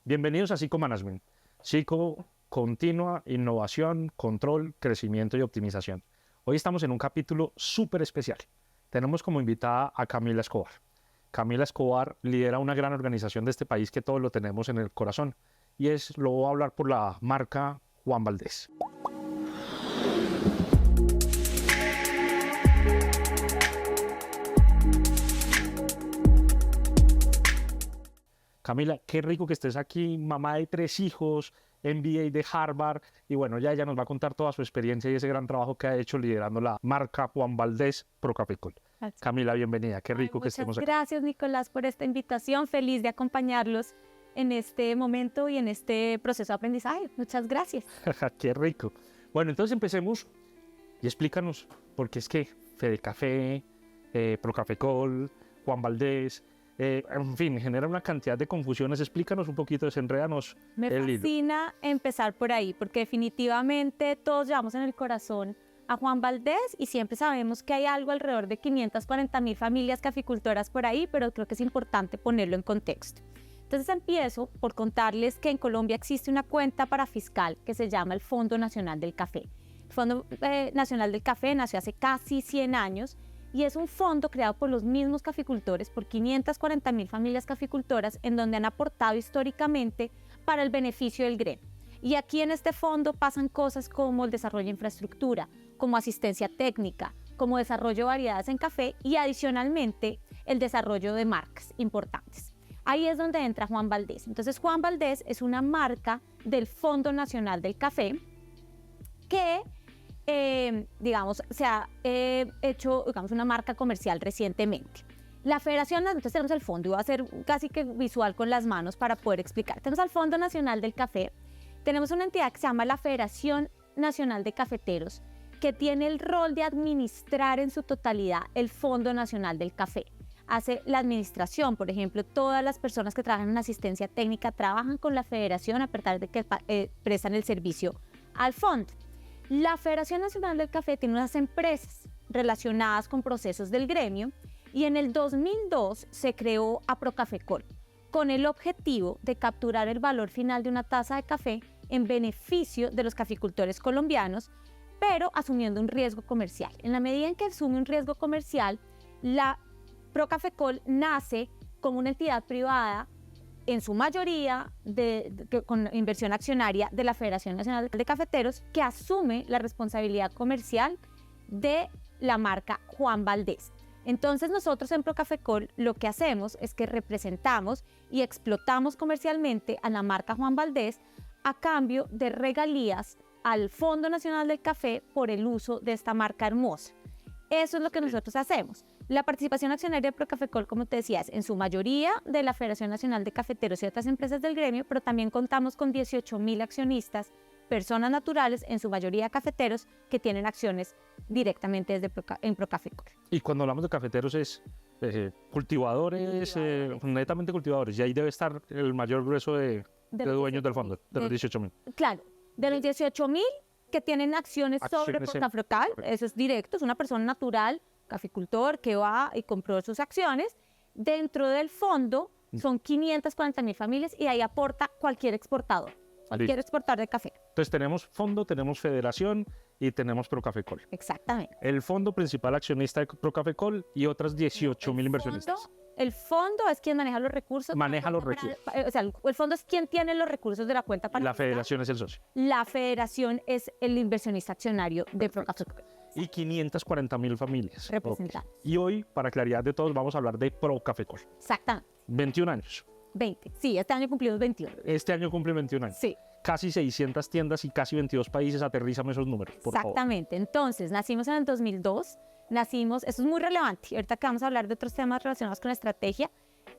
Bienvenidos a Psycho Management. Psycho, continua, innovación, control, crecimiento y optimización. Hoy estamos en un capítulo súper especial. Tenemos como invitada a Camila Escobar. Camila Escobar lidera una gran organización de este país que todos lo tenemos en el corazón. Lo voy a hablar por la marca Juan Valdez. Camila, qué rico que estés aquí, mamá de 3 hijos, MBA de Harvard, y bueno, ya ella nos va a contar toda su experiencia y ese gran trabajo que ha hecho liderando la marca Juan Valdez Procafecol. Camila, bienvenida, qué rico que estemos aquí. Muchas gracias, Nicolás, por esta invitación, feliz de acompañarlos en este momento y en este proceso de aprendizaje. Muchas gracias. Qué rico. Bueno, entonces empecemos y explícanos, porque es que Fede Café, Procafecol, Juan Valdez... en fin, genera una cantidad de confusiones. Explícanos un poquito, desenrédanos Me el hilo. fascina empezar por ahí, porque definitivamente todos llevamos en el corazón a Juan Valdez y siempre sabemos que hay algo alrededor de 540,000 familias caficultoras por ahí, pero creo que es importante ponerlo en contexto. Entonces empiezo por contarles que en Colombia existe una cuenta parafiscal que se llama el Fondo Nacional del Café. El Fondo Nacional del Café nació hace casi 100 años y es un fondo creado por los mismos caficultores, por 540,000 familias caficultoras, en donde han aportado históricamente para el beneficio del gremio. Y aquí en este fondo pasan cosas como el desarrollo de infraestructura, como asistencia técnica, como desarrollo de variedades en café y adicionalmente el desarrollo de marcas importantes. Ahí es donde entra Juan Valdez. Entonces Juan Valdez es una marca del Fondo Nacional del Café que se ha hecho una marca comercial recientemente. La federación, entonces tenemos el fondo, y voy a hacer casi que visual con las manos para poder explicar. Tenemos al Fondo Nacional del Café, tenemos una entidad que se llama la Federación Nacional de Cafeteros, que tiene el rol de administrar en su totalidad el Fondo Nacional del Café. Hace la administración, por ejemplo, todas las personas que trabajan en asistencia técnica trabajan con la federación a pesar de que prestan el servicio al fondo. La Federación Nacional del Café tiene unas empresas relacionadas con procesos del gremio y en el 2002 se creó a Procafecol con el objetivo de capturar el valor final de una taza de café en beneficio de los caficultores colombianos, pero asumiendo un riesgo comercial. En la medida en que asume un riesgo comercial, la Procafecol nace como una entidad privada en su mayoría con inversión accionaria de la Federación Nacional de Cafeteros, que asume la responsabilidad comercial de la marca Juan Valdez. Entonces nosotros en Procafecol lo que hacemos es que representamos y explotamos comercialmente a la marca Juan Valdez a cambio de regalías al Fondo Nacional del Café por el uso de esta marca hermosa. Eso es lo que nosotros hacemos. La participación accionaria de Procafecol, como te decía, es en su mayoría de la Federación Nacional de Cafeteros y otras empresas del gremio, pero también contamos con 18,000 accionistas, personas naturales, en su mayoría cafeteros, que tienen acciones directamente en Procafecol. Y cuando hablamos de cafeteros es cultivadores, netamente cultivadores, y ahí debe estar el mayor grueso de dueños del fondo, de los 18,000. Claro, de los 18,000 que tienen acciones sobre Procafecol, eso es directo, es una persona natural, caficultor, que va y compró sus acciones. Dentro del fondo son 540,000 familias y ahí aporta cualquier exportador, cualquier exportador de café. Entonces tenemos fondo, tenemos federación y tenemos Procafecol. Exactamente. El fondo principal accionista de Procafecol y otras 18,000 inversionistas. El fondo es quien maneja los recursos. Maneja los recursos. El fondo es quien tiene los recursos de la cuenta para... La federación es el socio. La federación es el inversionista accionario de Procafecol. Y 540,000 familias. Representadas. Okay. Y hoy, para claridad de todos, vamos a habber de Procafecol. Exactamente. 21 años. 20. Sí, este año cumplimos 21. Este año cumple 21 años. Sí. Casi 600 tiendas y casi 22 países. Aterrízame esos números, por favor. Exactamente. Entonces, nacimos en el 2002. Esto es muy relevante. Ahorita que vamos a hablar de otros temas relacionados con la estrategia.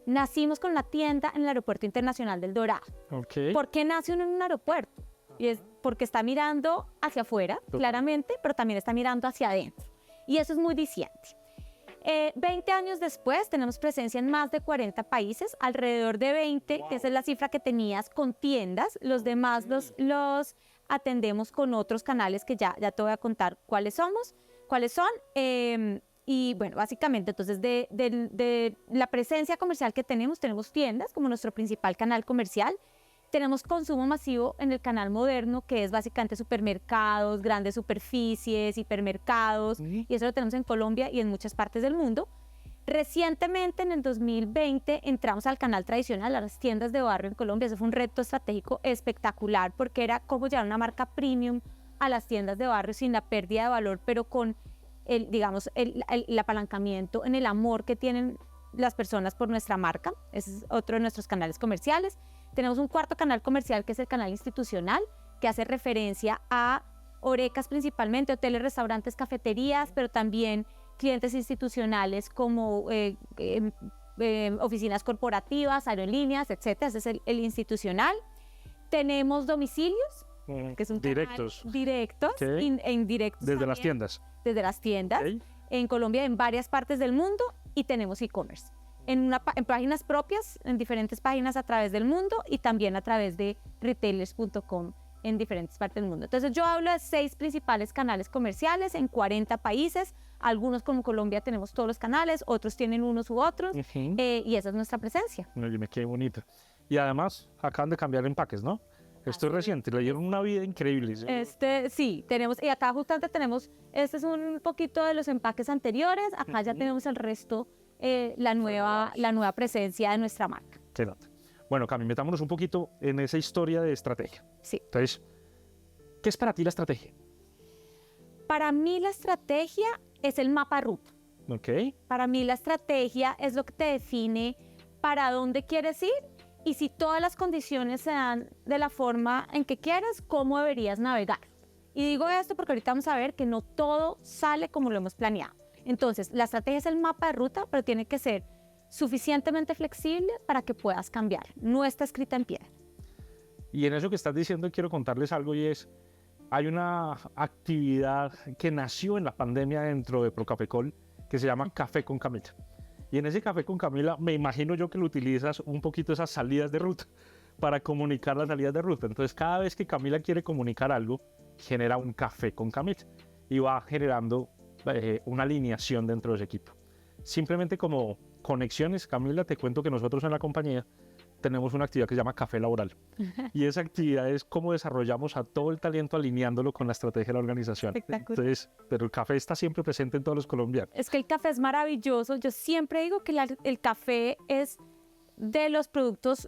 Nacimos con la tienda en el Aeropuerto Internacional del Dorado. Okay. ¿Por qué nace uno en un aeropuerto? Y es porque está mirando hacia afuera, claramente, pero también está mirando hacia adentro. Y eso es muy diciente. 20 años después tenemos presencia en más de 40 países, alrededor de 20, wow, que esa es la cifra que tenías con tiendas. Los demás los atendemos con otros canales que ya te voy a contar cuáles son. Y bueno, básicamente entonces de la presencia comercial que tenemos tiendas como nuestro principal canal comercial. Tenemos consumo masivo en el canal moderno, que es básicamente supermercados, grandes superficies, hipermercados, y eso lo tenemos en Colombia y en muchas partes del mundo. Recientemente, en el 2020, entramos al canal tradicional, a las tiendas de barrio en Colombia. Eso fue un reto estratégico espectacular, porque era cómo llevar una marca premium a las tiendas de barrio sin la pérdida de valor, pero con el apalancamiento en el amor que tienen las personas por nuestra marca. Ese es otro de nuestros canales comerciales. Tenemos un cuarto canal comercial, que es el canal institucional, que hace referencia a horecas principalmente, hoteles, restaurantes, cafeterías, pero también clientes institucionales como oficinas corporativas, aerolíneas, etcétera. Ese es el institucional. Tenemos domicilios, que es un directos. Directos Okay. e indirectos. Desde también, las tiendas. Desde las tiendas. Okay. En Colombia, en varias partes del mundo, y tenemos e-commerce. En páginas propias, en diferentes páginas a través del mundo, y también a través de retailers.com en diferentes partes del mundo. Entonces yo hablo de 6 principales canales comerciales en 40 países. Algunos, como Colombia, tenemos todos los canales, otros tienen unos u otros, y esa es nuestra presencia. Oye, qué bonito. Y además acaban de cambiar empaques, ¿no? Esto es reciente, le dieron una vida increíble. ¿Sí? Sí, tenemos, y acá justamente tenemos, este es un poquito de los empaques anteriores, acá ya tenemos el resto, la nueva presencia de nuestra marca. Qué nota. Bueno, Cami, metámonos un poquito en esa historia de estrategia. Sí. Entonces, ¿qué es para ti la estrategia? Para mí la estrategia es el mapa ruta. Ok. Para mí la estrategia es lo que te define para dónde quieres ir, y si todas las condiciones se dan de la forma en que quieres, cómo deberías navegar. Y digo esto porque ahorita vamos a ver que no todo sale como lo hemos planeado. Entonces, la estrategia es el mapa de ruta, pero tiene que ser suficientemente flexible para que puedas cambiar. No está escrita en piedra. Y en eso que estás diciendo quiero contarles algo, y es, hay una actividad que nació en la pandemia dentro de Procafecol que se llama Café con Camila. Y en ese Café con Camila me imagino yo que lo utilizas un poquito esas salidas de ruta para comunicar las salidas de ruta. Entonces cada vez que Camila quiere comunicar algo, genera un Café con Camila y va generando una alineación dentro de ese equipo. Simplemente como conexiones, Camila, te cuento que nosotros en la compañía tenemos una actividad que se llama Café Laboral. Y esa actividad es cómo desarrollamos a todo el talento alineándolo con la estrategia de la organización. Espectacular. Entonces, pero el café está siempre presente en todos los colombianos. Es que el café es maravilloso. Yo siempre digo que el café es de los productos,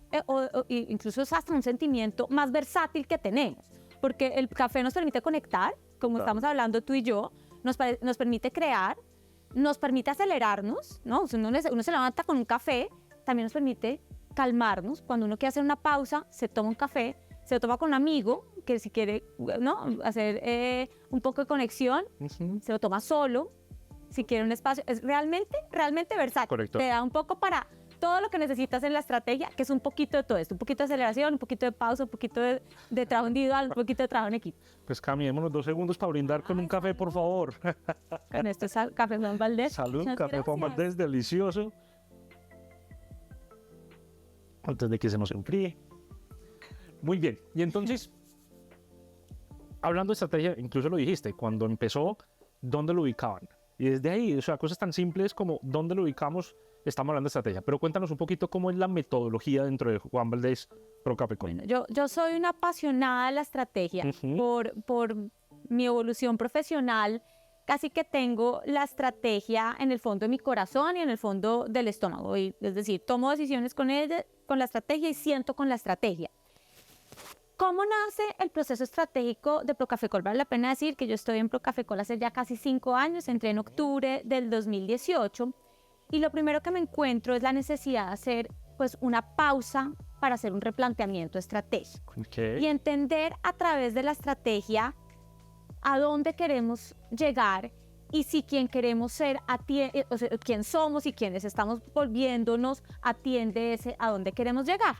incluso es hasta un sentimiento más versátil que tenemos, porque el café nos permite conectar, como estamos hablando tú y yo, nos permite crear, nos permite acelerarnos, ¿no? Uno se levanta con un café, también nos permite calmarnos. Cuando uno quiere hacer una pausa, se toma un café, se lo toma con un amigo, que si quiere, ¿no?, hacer un poco de conexión, se lo toma solo, si quiere un espacio. Es realmente versátil. Correcto. Te da un poco para todo lo que necesitas en la estrategia, que es un poquito de todo esto, un poquito de aceleración, un poquito de pausa, un poquito de trabajo individual, un poquito de trabajo en equipo. Pues Cami, démonos 2 segundos para brindar con un café, por favor. Con esto es Café Juan Valdez. Salud, Muchas Café Juan gracias. Valdez, delicioso. Antes de que se nos enfríe. Muy bien, y entonces, hablando de estrategia, incluso lo dijiste, cuando empezó, ¿dónde lo ubicaban? Y desde ahí, o sea, cosas tan simples como ¿dónde lo ubicamos? Estamos hablando de estrategia. Pero cuéntanos un poquito cómo es la metodología dentro de Juan Valdez Procafecol. Bueno, yo soy una apasionada de la estrategia. Por mi evolución profesional, casi que tengo la estrategia en el fondo de mi corazón y en el fondo del estómago. Es decir, tomo decisiones con la estrategia y siento con la estrategia. ¿Cómo nace el proceso estratégico de Procafecol? Vale la pena decir que yo estoy en Procafecol hace ya casi 5 años, entré en octubre del 2018, y lo primero que me encuentro es la necesidad de hacer pues una pausa para hacer un replanteamiento estratégico y entender a través de la estrategia a dónde queremos llegar, y si quien queremos ser, o sea, quién somos y quiénes estamos volviéndonos, atiende a dónde queremos llegar.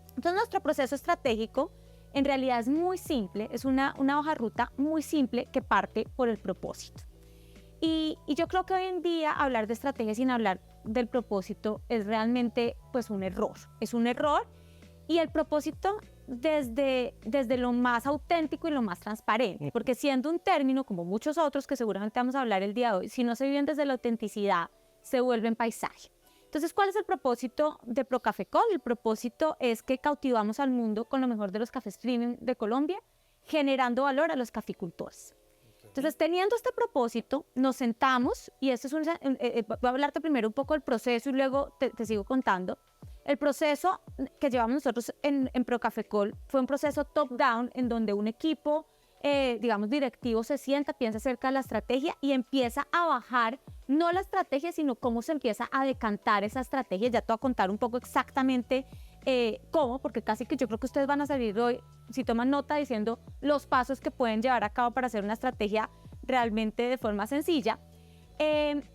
Entonces nuestro proceso estratégico en realidad es muy simple, es una hoja de ruta muy simple que parte por el propósito. Y yo creo que hoy en día hablar de estrategia sin hablar del propósito es realmente pues un error. Es un error, y el propósito desde lo más auténtico y lo más transparente, porque siendo un término como muchos otros que seguramente vamos a hablar el día de hoy, si no se viven desde la autenticidad, se vuelven paisaje. Entonces, ¿cuál es el propósito de Procafecol? El propósito es que cautivamos al mundo con lo mejor de los cafés premium de Colombia, generando valor a los caficultores. Entonces, teniendo este propósito, nos sentamos, y esto es voy a hablarte primero un poco del proceso y luego te sigo contando. El proceso que llevamos nosotros en Procafecol fue un proceso top-down en donde un equipo, digamos, directivo se sienta, piensa acerca de la estrategia y empieza a bajar, no la estrategia, sino cómo se empieza a decantar esa estrategia. Ya te voy a contar un poco exactamente cómo, porque casi que yo creo que ustedes van a salir hoy, si toman nota, diciendo los pasos que pueden llevar a cabo para hacer una estrategia realmente de forma sencilla.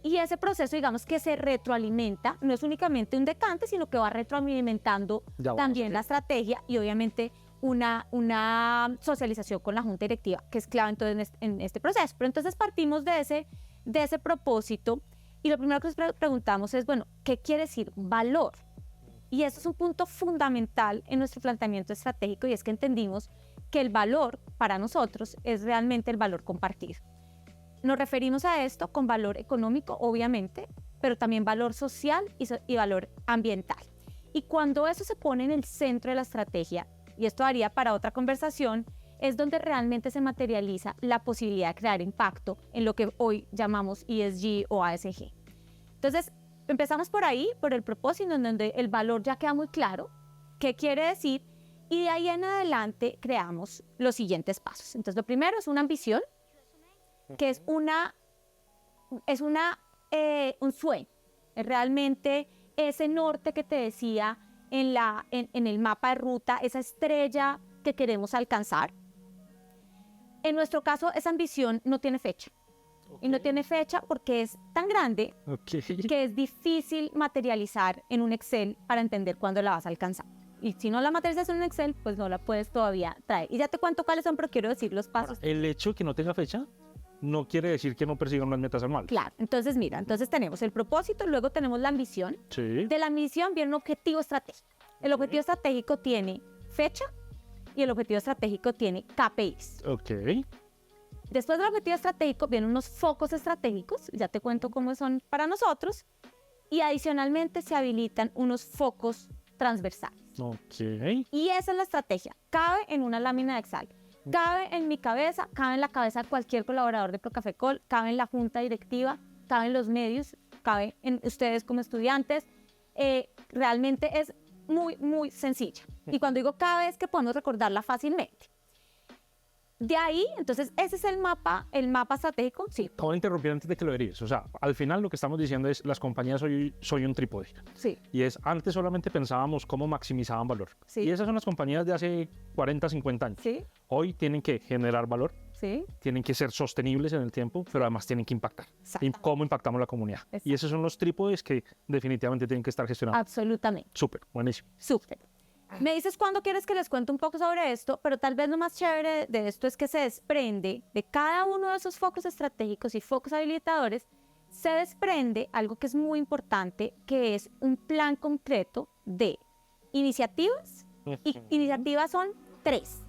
Y ese proceso, digamos, que se retroalimenta, no es únicamente un decante, sino que va retroalimentando también la estrategia y obviamente una socialización con la junta directiva, que es clave entonces en este proceso. Pero entonces partimos de ese propósito y lo primero que nos preguntamos es, bueno, ¿qué quiere decir valor? Y eso es un punto fundamental en nuestro planteamiento estratégico, y es que entendimos que el valor para nosotros es realmente el valor compartido. Nos referimos a esto con valor económico, obviamente, pero también valor social y valor ambiental. Y cuando eso se pone en el centro de la estrategia, y esto daría para otra conversación, es donde realmente se materializa la posibilidad de crear impacto en lo que hoy llamamos ESG o ASG. Entonces, empezamos por ahí, por el propósito, en donde el valor ya queda muy claro, qué quiere decir, y de ahí en adelante creamos los siguientes pasos. Entonces, lo primero es una ambición, que es un sueño, es realmente ese norte que te decía en el mapa de ruta, esa estrella que queremos alcanzar. En nuestro caso, esa ambición no tiene fecha. Y no tiene fecha porque es tan grande que es difícil materializar en un Excel para entender cuándo la vas a alcanzar. Y si no la materializas en un Excel, pues no la puedes todavía traer. Y ya te cuento cuáles son, pero quiero decir los pasos. El hecho de que no tenga fecha no quiere decir que no persigan unas metas anuales. Claro, entonces mira, entonces tenemos el propósito, luego tenemos la ambición. Sí. De la ambición viene un objetivo estratégico. El objetivo estratégico tiene fecha y el objetivo estratégico tiene KPIs. Ok. Después del objetivo estratégico vienen unos focos estratégicos, ya te cuento cómo son para nosotros, y adicionalmente se habilitan unos focos transversales. Ok. Y esa es la estrategia, cabe en una lámina de Excel, cabe en mi cabeza, cabe en la cabeza de cualquier colaborador de Procafecol, cabe en la junta directiva, cabe en los medios, cabe en ustedes como estudiantes. Realmente es muy, muy sencilla. Y cuando digo cabe es que podemos recordarla fácilmente. De ahí, entonces, ese es el mapa estratégico. Sí. Acabo de interrumpir antes de que lo derives. O sea, al final lo que estamos diciendo es las compañías soy un trípode. Sí. Y es, antes solamente pensábamos cómo maximizaban valor. Sí. Y esas son las compañías de hace 40, 50 años. Sí. Hoy tienen que generar valor, Sí. tienen que ser sostenibles en el tiempo, pero además tienen que impactar. ¿Y cómo impactamos la comunidad? Y esos son los trípodes que definitivamente tienen que estar gestionados. Absolutamente. Súper, buenísimo. Súper. Me dices cuándo quieres que les cuente un poco sobre esto, pero tal vez lo más chévere de esto es que se desprende de cada uno de esos focos estratégicos y focos habilitadores, se desprende algo que es muy importante, que es un plan concreto de iniciativas, y iniciativas son 3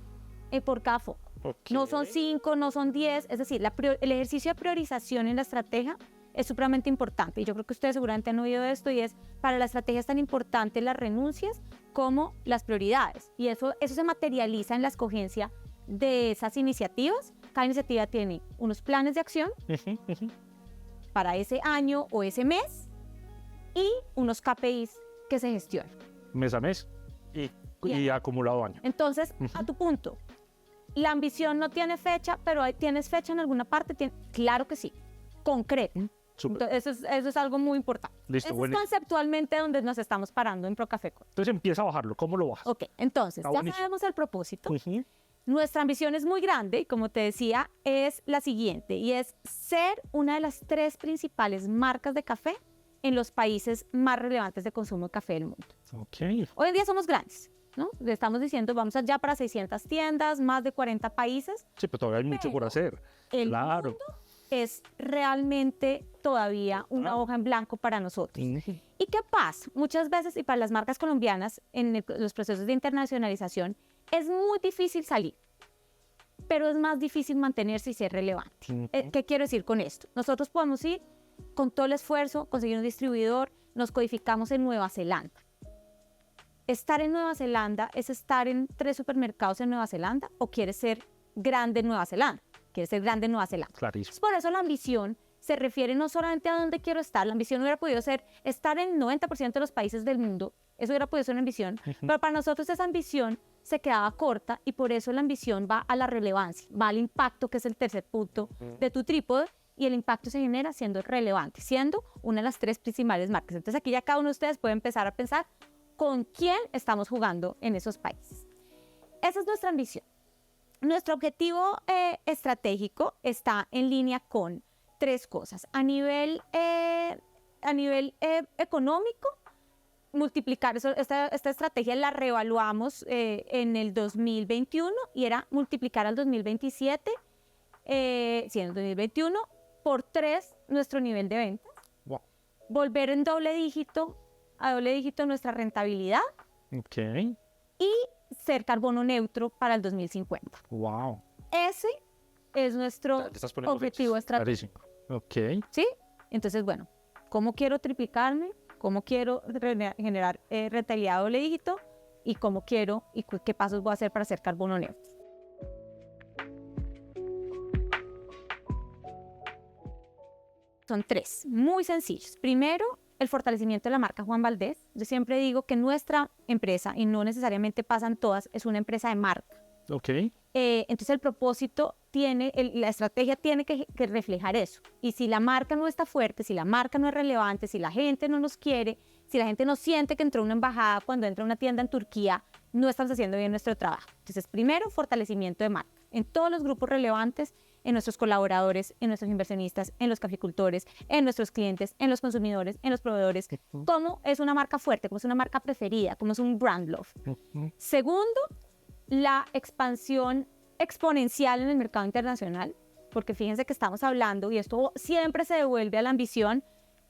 por cada foco. Okay. No son 5, no son 10, es decir, el ejercicio de priorización en la estrategia es supremamente importante, y yo creo que ustedes seguramente han oído esto, y es, para la estrategia es tan importante las renuncias como las prioridades, y eso se materializa en la escogencia de esas iniciativas. Cada iniciativa tiene unos planes de acción para ese año o ese mes y unos KPIs que se gestionan. Mes a mes y acumulado año. Entonces, a tu punto, la ambición no tiene fecha, pero ¿tienes fecha en alguna parte? Claro que sí, concreto. Entonces, eso es algo muy importante. Listo, eso es conceptualmente donde nos estamos parando en Procafecol. Entonces empieza a bajarlo. ¿Cómo lo bajas? Ok, entonces ya sabemos el propósito. Nuestra ambición es muy grande y, como te decía, es la siguiente, y es ser una de las 3 principales marcas de café en los países más relevantes de consumo de café del mundo. Okay. Hoy en día somos grandes, ¿no? Le estamos diciendo, vamos allá para 600 tiendas, más de 40 países. Sí, pero todavía hay mucho por hacer. El Claro. mundo es realmente todavía una hoja en blanco para nosotros. ¿Y qué pasa? Muchas veces, y para las marcas colombianas, en los procesos de internacionalización, es muy difícil salir, pero es más difícil mantenerse y ser relevante. ¿Qué quiero decir con esto? Nosotros podemos ir con todo el esfuerzo, conseguir un distribuidor, nos codificamos en Nueva Zelanda. ¿Estar en Nueva Zelanda es estar en 3 supermercados en Nueva Zelanda o quieres ser grande en Nueva Zelanda? ¿Quieres ser grande en Nueva Zelanda? Clarísimo. Por eso la ambición se refiere no solamente a dónde quiero estar, la ambición hubiera podido ser estar en el 90% de los países del mundo, eso hubiera podido ser una ambición, pero para nosotros esa ambición se quedaba corta y por eso la ambición va a la relevancia, va al impacto, que es el tercer punto de tu trípode, y el impacto se genera siendo relevante, siendo una de las 3 principales marcas. Entonces aquí ya cada uno de ustedes puede empezar a pensar con quién estamos jugando en esos países. Esa es nuestra ambición. Nuestro objetivo estratégico está en línea con 3 cosas. A nivel económico, multiplicar eso, esta estrategia la reevaluamos en el 2021 y era multiplicar al 2027, en el 2021, por 3 nuestro nivel de ventas. Wow. Volver en doble dígito nuestra rentabilidad. Ok. Y ser carbono neutro para el 2050. Wow. Ese es nuestro objetivo estratégico. Ok. ¿Sí? Entonces, bueno, ¿cómo quiero triplicarme? ¿Cómo quiero generar rentabilidad a doble dígito? ¿Y cómo quiero y qué pasos voy a hacer para ser carbono neutro? Son 3, muy sencillos. Primero, el fortalecimiento de la marca Juan Valdez. Yo siempre digo que nuestra empresa, y no necesariamente pasan todas, es una empresa de marca. Ok. Entonces el propósito la estrategia tiene que reflejar eso. Y si la marca no está fuerte, si la marca no es relevante, si la gente no nos quiere, si la gente no siente que entró una embajada cuando entra una tienda en Turquía, no estamos haciendo bien nuestro trabajo. Entonces, primero, fortalecimiento de marca. En todos los grupos relevantes, en nuestros colaboradores, en nuestros inversionistas, en los caficultores, en nuestros clientes, en los consumidores, en los proveedores, cómo es una marca fuerte, cómo es una marca preferida, cómo es un brand love. Segundo, la expansión exponencial en el mercado internacional, porque fíjense que estamos hablando, y esto siempre se devuelve a la ambición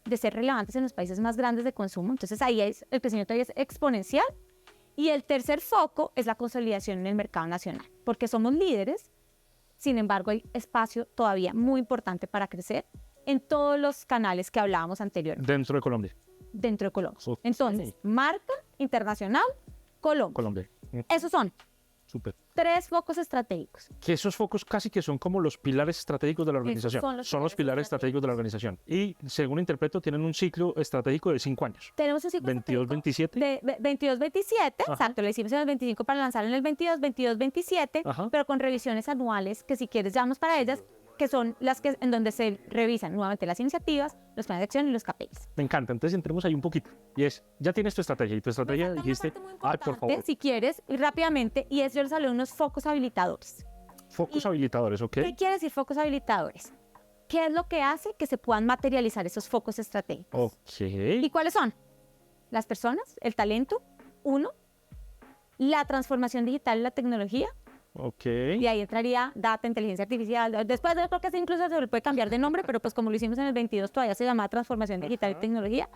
de ser relevantes en los países más grandes de consumo. Entonces ahí el crecimiento ahí es exponencial. Y el tercer foco es la consolidación en el mercado nacional, porque somos líderes. Sin embargo, hay espacio todavía muy importante para crecer en todos los canales que hablábamos anteriormente. Dentro de Colombia. Dentro de Colombia. Okay. Entonces, marca internacional, Colombia. Colombia. Esos son Súper. 3 focos estratégicos. Que esos focos casi que son como los pilares estratégicos de la organización. Son los pilares estratégicos de la organización. Y según interpreto, tienen un ciclo estratégico de 5 años. Tenemos un ciclo 22-27. de 22-27, exacto, lo hicimos en el 25 para lanzar en el 22-27, pero con revisiones anuales, que si quieres llamamos para ellas, que son las que en donde se revisan nuevamente las iniciativas, los planes de acción y los KPIs. Me encanta, entonces entremos ahí un poquito. Y es, ya tienes tu estrategia, y tu estrategia dijiste, ay, por favor. Si quieres, y rápidamente, y yo les hablé de unos focos habilitadores. Focos habilitadores, ¿ok? ¿Qué quiere decir focos habilitadores? ¿Qué es lo que hace que se puedan materializar esos focos estratégicos? Ok. ¿Y cuáles son? Las personas, el talento, 1, la transformación digital y la tecnología. Ok. Y ahí entraría data, inteligencia artificial. Después yo creo que incluso se le puede cambiar de nombre, pero pues como lo hicimos en el 22 todavía se llama transformación digital y tecnología.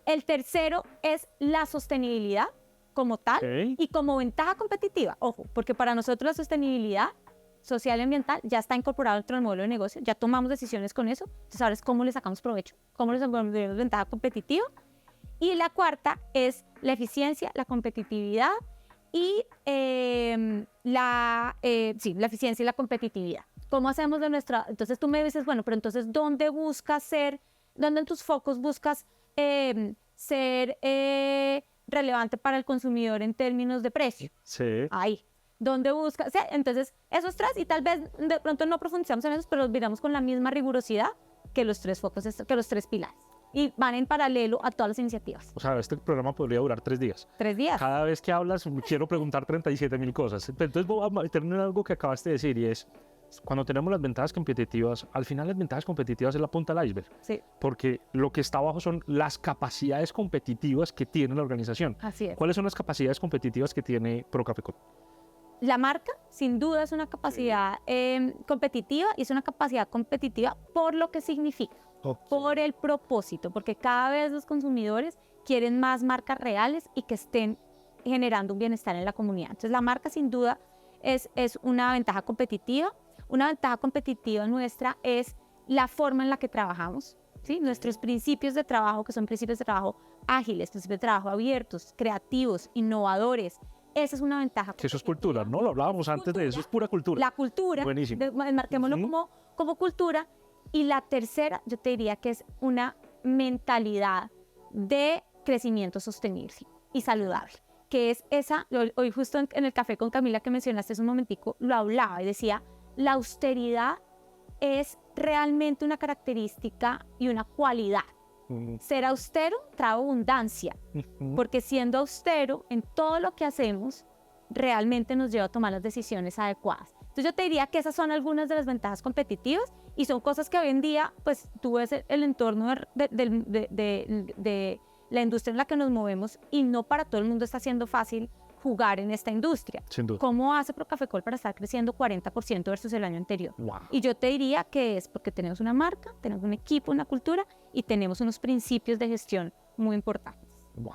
El tercero es la sostenibilidad como tal y como ventaja competitiva. Ojo, porque para nosotros la sostenibilidad social y ambiental ya está incorporado dentro del modelo de negocio, ya tomamos decisiones con eso, entonces ahora es cómo le sacamos provecho, cómo le sacamos ventaja competitiva. Y la cuarta es la eficiencia, la competitividad y la eficiencia y la competitividad. ¿Cómo hacemos de nuestra...? Entonces tú me dices, bueno, pero entonces, ¿dónde buscas dónde en tus focos buscas ser relevante para el consumidor en términos de precio? Sí. Ahí. ¿Dónde buscas? Sí, entonces, esos 3, y tal vez de pronto no profundizamos en esos, pero los miramos con la misma rigurosidad que los 3 focos, que los 3 pilares. Y van en paralelo a todas las iniciativas. O sea, este programa podría durar 3 días. 3 días. Cada vez que hablas, quiero preguntar 37.000 cosas. Entonces voy a meterme en algo que acabaste de decir, y es, cuando tenemos las ventajas competitivas, al final las ventajas competitivas es la punta del iceberg. Sí. Porque lo que está abajo son las capacidades competitivas que tiene la organización. Así es. ¿Cuáles son las capacidades competitivas que tiene Procafecol? La marca, sin duda, es una capacidad competitiva, y es una capacidad competitiva por lo que significa, por el propósito, porque cada vez los consumidores quieren más marcas reales y que estén generando un bienestar en la comunidad. Entonces, la marca, sin duda, es una ventaja competitiva. Una ventaja competitiva nuestra es la forma en la que trabajamos. ¿sí? Nuestros principios de trabajo, que son principios de trabajo ágiles, principios de trabajo abiertos, creativos, innovadores. Esa es una ventaja. Que eso es cultura, ¿no? Lo hablábamos antes de eso, es pura cultura. La cultura, Buenísimo. Marquémoslo como cultura. Y la tercera, yo te diría que es una mentalidad de crecimiento sostenible y saludable, que es esa, hoy justo en el café con Camila que mencionaste hace un momentico, lo hablaba y decía, la austeridad es realmente una característica y una cualidad. Ser austero trae abundancia, porque siendo austero en todo lo que hacemos, realmente nos lleva a tomar las decisiones adecuadas. Entonces yo te diría que esas son algunas de las ventajas competitivas y son cosas que hoy en día, pues tú ves el entorno de la industria en la que nos movemos y no para todo el mundo está siendo fácil jugar en esta industria. Sin duda. ¿Cómo hace Procafecol para estar creciendo 40% versus el año anterior? Wow. Y yo te diría que es porque tenemos una marca, tenemos un equipo, una cultura y tenemos unos principios de gestión muy importantes. Wow.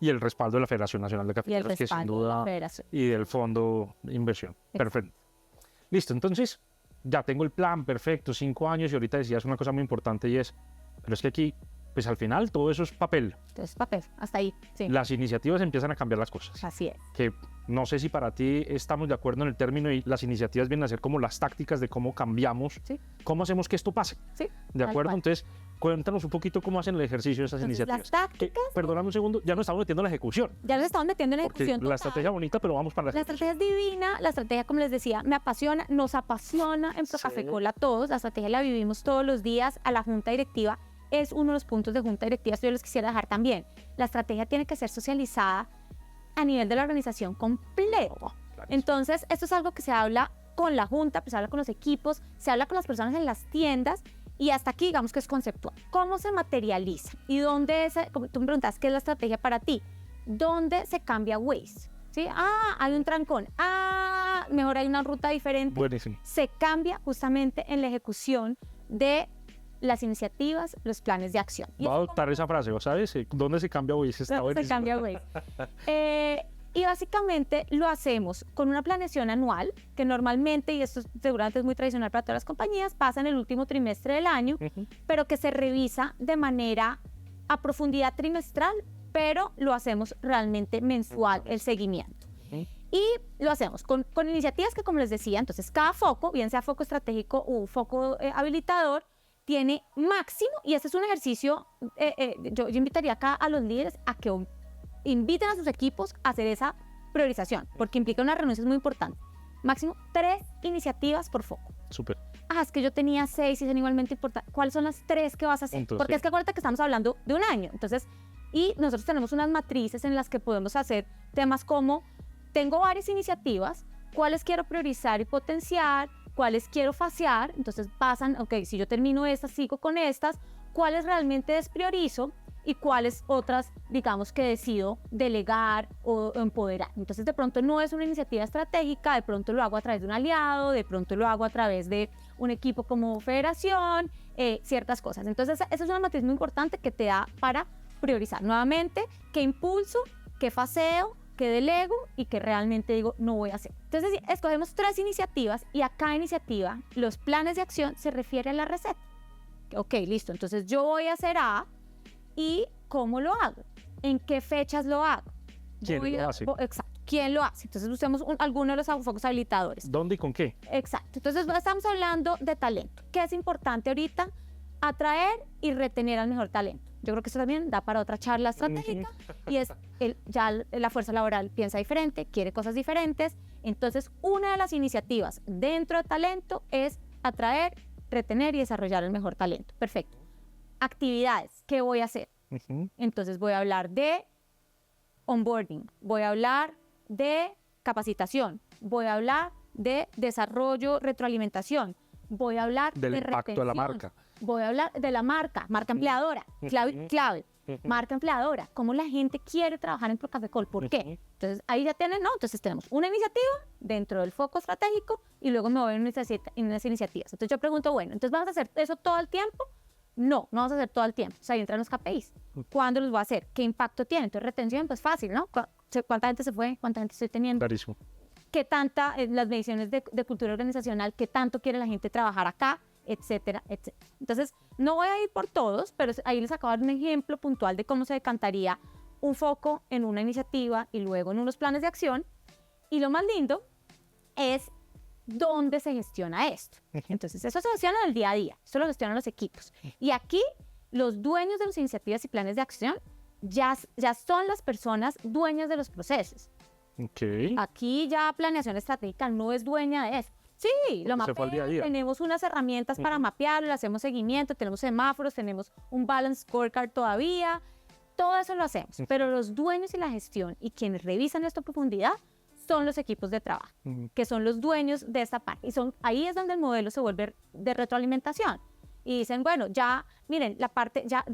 Y el respaldo de la Federación Nacional de Cafeteros, que sin duda, y del Fondo de Inversión. Perfecto. Listo, entonces ya tengo el plan, perfecto, 5 años y ahorita decías una cosa muy importante y es, pero es que aquí, pues al final todo eso es papel. Entonces papel, hasta ahí, sí. Las iniciativas empiezan a cambiar las cosas. Así es. Que no sé si para ti estamos de acuerdo en el término y las iniciativas vienen a ser como las tácticas de cómo cambiamos, sí. Cómo hacemos que esto pase. Sí. ¿De acuerdo? Entonces, cuéntanos un poquito cómo hacen el ejercicio de esas iniciativas. Las tácticas. Perdóname un segundo, ya nos estamos metiendo en la ejecución. Ya nos estamos metiendo en la ejecución. Porque la estrategia bonita, pero vamos para la estrategia es divina, la estrategia, como les decía, me apasiona, nos apasiona en Procafecol a todos. La estrategia la vivimos todos los días a la junta directiva. Es uno de los puntos de junta directiva, esto yo les quisiera dejar también. La estrategia tiene que ser socializada a nivel de la organización completo. Entonces, esto es algo que se habla con la junta, pues se habla con los equipos, se habla con las personas en las tiendas y hasta aquí digamos que es conceptual. ¿Cómo se materializa? ¿Y dónde es? Como tú me preguntas, ¿qué es la estrategia para ti? ¿Dónde se cambia Waze? ¿Sí? Ah, hay un trancón. Ah, mejor hay una ruta diferente. Buenísimo. Se cambia justamente en la ejecución de las iniciativas, los planes de acción. Voy a adoptar esa frase, ¿sabes? ¿Dónde se cambia Waze? Está se cambia Waze. Y básicamente lo hacemos con una planeación anual, que normalmente, y esto seguramente es muy tradicional para todas las compañías, pasa en el último trimestre del año, pero que se revisa de manera a profundidad trimestral, pero lo hacemos realmente mensual, el seguimiento. Y lo hacemos con iniciativas que, como les decía, entonces cada foco, bien sea foco estratégico o foco habilitador, tiene máximo, y este es un ejercicio, yo invitaría acá a los líderes a que inviten a sus equipos a hacer esa priorización, porque implica una reunión muy importante. Máximo 3 iniciativas por foco. Súper. Ah, es que yo tenía 6 y son igualmente importantes. ¿Cuáles son las 3 que vas a hacer? Porque es que acuérdate que estamos hablando de un año. Entonces, y nosotros tenemos unas matrices en las que podemos hacer temas como, tengo varias iniciativas, ¿cuáles quiero priorizar y potenciar? ¿Cuáles quiero fasear? Entonces pasan, ok, si yo termino estas, sigo con estas, ¿cuáles realmente despriorizo? Y cuáles otras, digamos, que decido delegar o empoderar. Entonces, de pronto no es una iniciativa estratégica, de pronto lo hago a través de un aliado, de pronto lo hago a través de un equipo como federación, ciertas cosas. Entonces, esa es una matriz muy importante que te da para priorizar. Nuevamente, qué impulso, qué faseo, qué delego y qué realmente digo no voy a hacer. Entonces, escogemos 3 iniciativas y a cada iniciativa, los planes de acción se refiere a la receta. Ok, listo. Entonces, yo voy a hacer A. ¿Y cómo lo hago? ¿En qué fechas lo hago? ¿Quién lo hace? Exacto, ¿quién lo hace? Entonces busquemos alguno de los focos habilitadores. ¿Dónde y con qué? Exacto, entonces estamos hablando de talento. ¿Qué es importante ahorita? Atraer y retener al mejor talento. Yo creo que eso también da para otra charla estratégica y es ya la fuerza laboral piensa diferente, quiere cosas diferentes. Entonces, una de las iniciativas dentro de talento es atraer, retener y desarrollar el mejor talento. Perfecto. Actividades, ¿qué voy a hacer? Entonces voy a hablar de onboarding, voy a hablar de capacitación, voy a hablar de desarrollo, retroalimentación, voy a hablar del de impacto de la marca. Voy a hablar de la marca empleadora, clave, marca empleadora, cómo la gente quiere trabajar en Procafecol, ¿por qué? Entonces ahí ya tienen, ¿no? Entonces tenemos una iniciativa dentro del foco estratégico y luego me voy en unas iniciativas. Entonces yo pregunto, bueno, entonces ¿vamos a hacer eso todo el tiempo? No, no vamos a hacer todo el tiempo. O sea, ahí entran los KPIs. ¿Cuándo los voy a hacer? ¿Qué impacto tiene? Entonces, retención, pues fácil, ¿no? ¿Cuánta gente se fue? ¿Cuánta gente estoy teniendo? Clarísimo. ¿Qué tanta, las mediciones de cultura organizacional, qué tanto quiere la gente trabajar acá? etcétera, etcétera. Entonces, no voy a ir por todos, pero ahí les acabo de dar un ejemplo puntual de cómo se decantaría un foco en una iniciativa y luego en unos planes de acción. Y lo más lindo es dónde se gestiona esto. Entonces, eso se gestiona en el día a día, eso lo gestionan los equipos. Y aquí, los dueños de las iniciativas y planes de acción ya son las personas dueñas de los procesos. Ok. Aquí ya planeación estratégica no es dueña de eso. Sí, lo Se fue al día a mapean, día. tenemos unas herramientas para mapearlo, le hacemos seguimiento, tenemos semáforos, tenemos un balance scorecard todavía, todo eso lo hacemos. Pero los dueños y la gestión y quienes revisan esto a profundidad son los equipos de trabajo, que son los dueños de esta parte. Y ahí es donde el modelo se vuelve de retroalimentación. Y dicen, bueno, ya, miren, la parte, ya,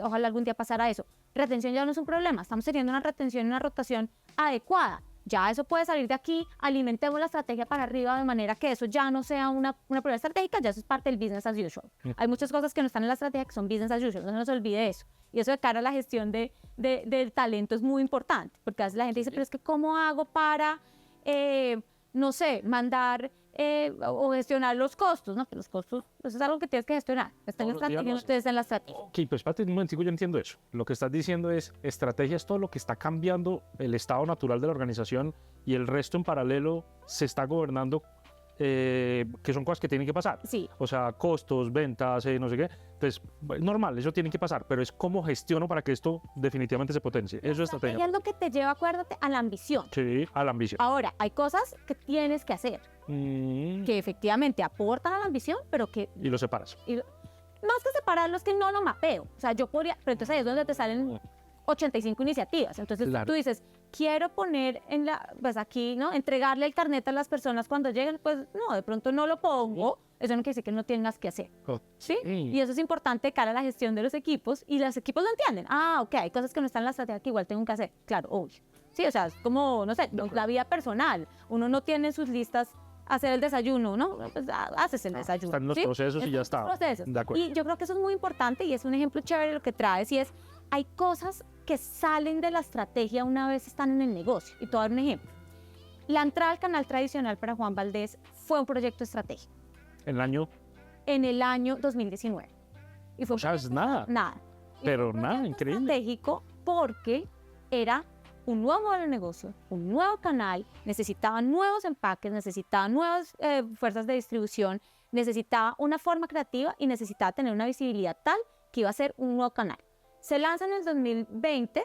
ojalá algún día pasara eso. Retención ya no es un problema, estamos teniendo una retención y una rotación adecuada. Ya eso puede salir de aquí, alimentemos la estrategia para arriba de manera que eso ya no sea una prioridad estratégica, ya eso es parte del business as usual. Hay muchas cosas que no están en la estrategia que son business as usual, no se nos olvide eso. Y eso de cara a la gestión del talento es muy importante, porque a veces la gente dice, pero es que ¿cómo hago para, no sé, mandar o gestionar los costos? No, que los costos, eso es algo que tienes que gestionar. Está en la estrategia, no está en la estrategia. Ok, pues espérate un momentico, yo entiendo eso. Lo que estás diciendo es, estrategia es todo lo que está cambiando el estado natural de la organización y el resto en paralelo se está gobernando, que son cosas que tienen que pasar. Sí. O sea, costos, ventas, no sé qué. Entonces, normal, eso tiene que pasar, pero es cómo gestiono para que esto definitivamente se potencie. Eso es estrategia. Y es lo que te lleva, acuérdate, a la ambición. Sí, a la ambición. Ahora, hay cosas que tienes que hacer, que efectivamente aportan a la ambición, pero que... Y lo separas. Más que separarlos, que no lo mapeo. O sea, yo podría... Pero entonces ahí es donde te salen 85 iniciativas. Entonces Claro. tú dices, quiero poner pues aquí, ¿no? Entregarle el carnet a las personas cuando lleguen. Pues no, de pronto no lo pongo. Eso no quiere decir que no tengas que hacer. Oh, ¿Sí? Y eso es importante de cara a la gestión de los equipos. Y los equipos lo entienden. Ah, ok, hay cosas que no están en la estrategia que igual tengo que hacer. Claro, obvio. Sí, o sea, es como, no sé, la vida personal. Uno no tiene en sus listas hacer el desayuno, ¿no? Pues haces el desayuno. Están los ¿sí? procesos y ya está. Procesos. De acuerdo. Y yo creo que eso es muy importante y es un ejemplo chévere de lo que traes y es, hay cosas que salen de la estrategia una vez están en el negocio. Y te voy a dar un ejemplo. La entrada al canal tradicional para Juan Valdez fue un proyecto estratégico El año, en el año 2019. Y fue o sea, es nada. nada. Y Pero fue un nada, proyecto increíble. estratégico porque era un nuevo modelo de negocio, un nuevo canal, necesitaba nuevos empaques, necesitaba nuevas fuerzas de distribución, necesitaba una forma creativa y necesitaba tener una visibilidad tal que iba a ser un nuevo canal. Se lanza en el 2020,